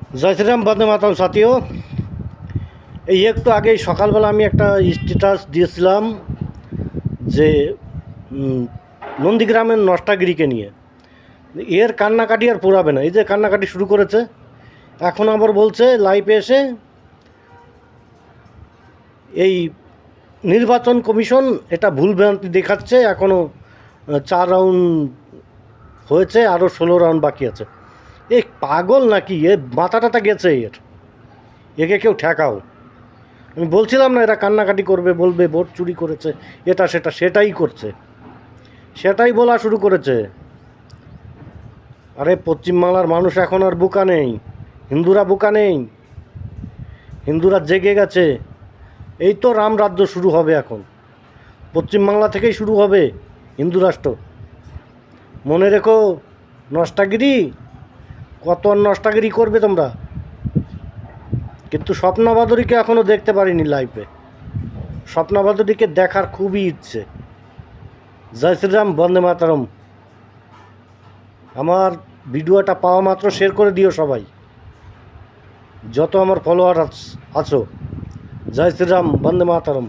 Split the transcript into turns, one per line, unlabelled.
জয় শ্রীরাম, বন্দে মাতরম সাথীও। এই একটু আগেই সকালবেলা আমি একটা স্ট্যাটাস দিয়েছিলাম যে নন্দীগ্রামের নষ্টাগিরিকে নিয়ে। এর কান্নাকাটি আর পোড়াবে না, এই যে কান্নাকাটি শুরু করেছে। এখন আবার বলছে লাইভে এসে এই নির্বাচন কমিশন এটা ভুলভ্রান্তি দেখাচ্ছে, এখনও 4 রাউন্ড হয়েছে, আরও 16 রাউন্ড বাকি আছে। এই পাগল নাকি? এ মাথা টাথা গেছে এর, একে কেউ ঠেকাও। আমি বলছিলাম না এরা কান্নাকাটি করবে, বলবে ভোট চুরি করেছে, এটা সেটা, সেটাই করছে, সেটাই বলা শুরু করেছে। আরে পশ্চিমবাংলার মানুষ এখন আর বোকা নেই, হিন্দুরা বোকা নেই, হিন্দুরা জেগে গেছে। এই তো রাম রাজ্য শুরু হবে, এখন পশ্চিমবাংলা থেকেই শুরু হবে হিন্দু রাষ্ট্র। মনে রেখো, নষ্টাগিরি কত আর নষ্টাগিরি করবে তোমরা। কিন্তু স্বপ্নাবাদরীকে এখনও দেখতে পারিনি লাইভে, স্বপ্নাবাদরীকে দেখার খুবই ইচ্ছে। জয় শ্রীরাম, বন্দে মাতরম। আমার ভিডিওটা পাওয়া মাত্র শেয়ার করে দিও সবাই, যত আমার ফলোয়ার আছো। জয় শ্রীরাম, বন্দে মাতরম।